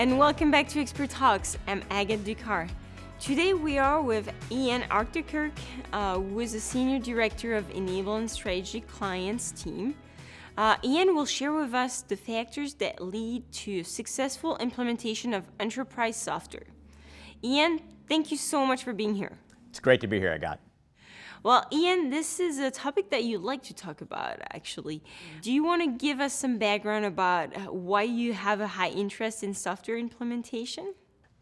and welcome back to Expert Talks. I'm Agathe Ducar. Today we are with Ian Achterkirch, who is the Senior Director of Enablon Strategic Clients team. Ian will share with us the factors that lead to successful implementation of enterprise software. Ian, thank you so much for being here. It's great to be here, Agathe. Well, Ian, this is a topic that you like to talk about, actually. Do you want to give us some background about why you have a high interest in software implementation?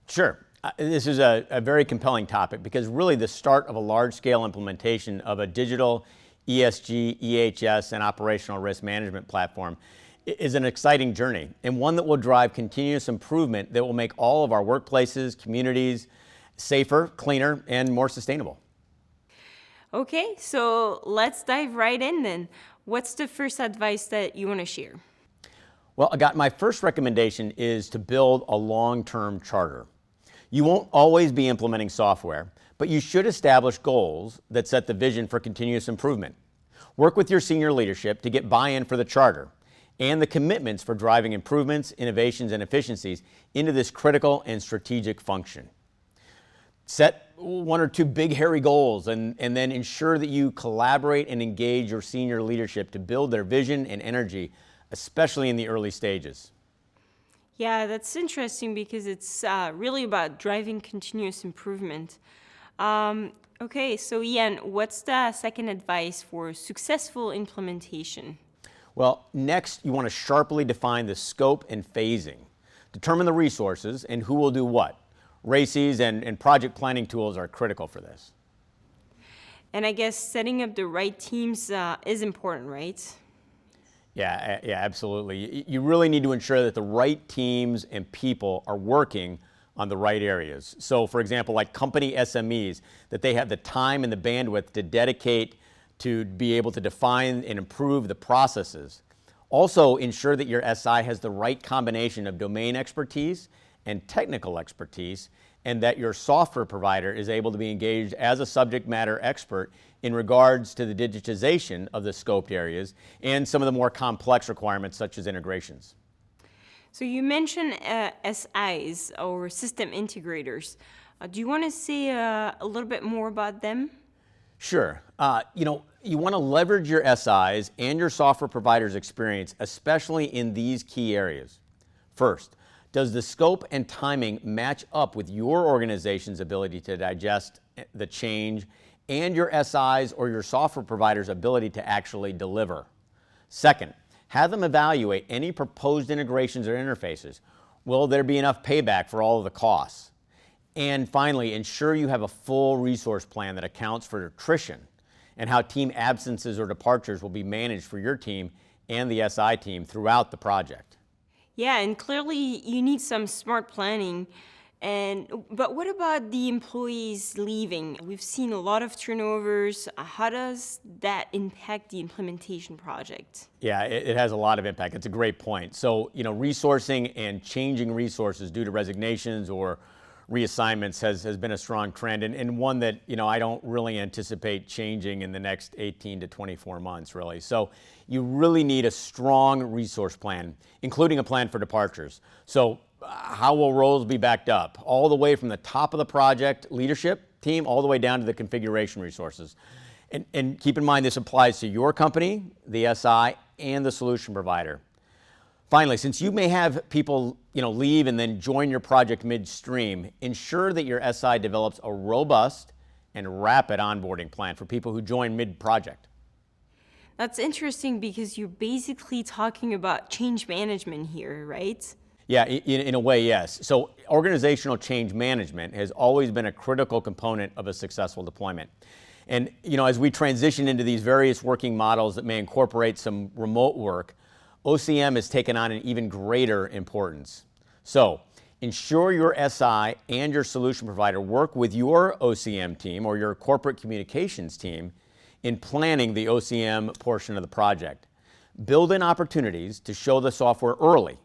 Sure. This is a very compelling topic because really the start of a large-scale implementation of a digital ESG, EHS, and operational risk management platform is an exciting journey and one that will drive continuous improvement that will make all of our workplaces, communities safer, cleaner, and more sustainable. Okay, so let's dive right in then. What's the first advice that you want to share? Well, Agathe, my first recommendation is to build a long-term charter. You won't always be implementing software, but you should establish goals that set the vision for continuous improvement. Work with your senior leadership to get buy-in for the charter and the commitments for driving improvements, innovations, and efficiencies into this critical and strategic function. Set one or two big, hairy goals and then ensure that you collaborate and engage your senior leadership to build their vision and energy, especially in the early stages. Yeah, that's interesting because it's really about driving continuous improvement. Okay, so Ian, what's the second advice for successful implementation? Well, next you want to sharply define the scope and phasing. Determine the resources and who will do what. RACIs and project planning tools are critical for this. And I guess setting up the right teams is important, right? Yeah, absolutely. You really need to ensure that the right teams and people are working on the right areas. So, for example, like company SMEs, that they have the time and the bandwidth to dedicate to be able to define and improve the processes. Also, ensure that your SI has the right combination of domain expertise and technical expertise, and that your software provider is able to be engaged as a subject matter expert in regards to the digitization of the scoped areas and some of the more complex requirements such as integrations. So you mentioned SIs or system integrators. Do you want to say a little bit more about them? Sure. You want to leverage your SIs and your software provider's experience, especially in these key areas. First, does the scope and timing match up with your organization's ability to digest the change and your SI's or your software provider's ability to actually deliver? Second, have them evaluate any proposed integrations or interfaces. Will there be enough payback for all of the costs? And finally, ensure you have a full resource plan that accounts for attrition and how team absences or departures will be managed for your team and the SI team throughout the project. Yeah, and clearly you need some smart planning. But what about the employees leaving? We've seen a lot of turnovers. How does that impact the implementation project? Yeah, it has a lot of impact. It's a great point. So, resourcing and changing resources due to resignations or reassignments has been a strong trend and one that, I don't really anticipate changing in the next 18 to 24 months, really. So you really need a strong resource plan, including a plan for departures. So how will roles be backed up? All the way from the top of the project leadership team, all the way down to the configuration resources. And keep in mind, this applies to your company, the SI, and the solution provider. Finally, since you may have people leave and then join your project midstream, ensure that your SI develops a robust and rapid onboarding plan for people who join mid-project. That's interesting because you're basically talking about change management here, right? Yeah, in a way, yes. So organizational change management has always been a critical component of a successful deployment. And as we transition into these various working models that may incorporate some remote work, OCM has taken on an even greater importance. So ensure your SI and your solution provider work with your OCM team or your corporate communications team in planning the OCM portion of the project. Build in opportunities to show the software early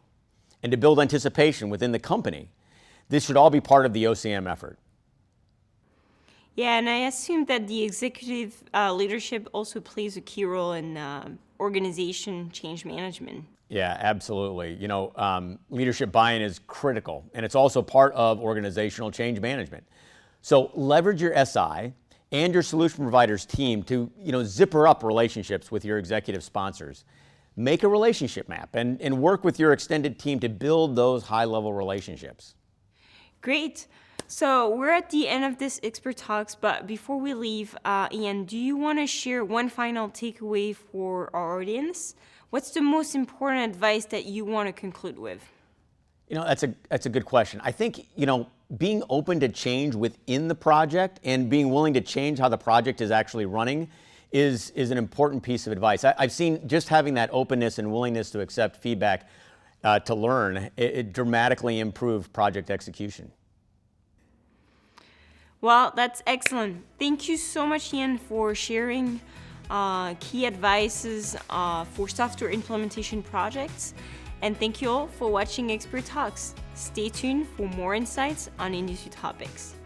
and to build anticipation within the company. This should all be part of the OCM effort. Yeah, and I assume that the executive leadership also plays a key role in organization change management. Yeah, absolutely. Leadership buy-in is critical, and it's also part of organizational change management. So leverage your SI and your solution provider's team to, zipper up relationships with your executive sponsors. Make a relationship map and work with your extended team to build those high-level relationships. Great. So we're at the end of this expert talks, but before we leave, Ian, do you want to share one final takeaway for our audience? What's the most important advice that you want to conclude with? That's a good question. I think, being open to change within the project and being willing to change how the project is actually running is an important piece of advice. I've seen just having that openness and willingness to accept feedback to learn, it dramatically improved project execution. Well, that's excellent. Thank you so much, Ian, for sharing key advices for software implementation projects. And thank you all for watching Expert Talks. Stay tuned for more insights on industry topics.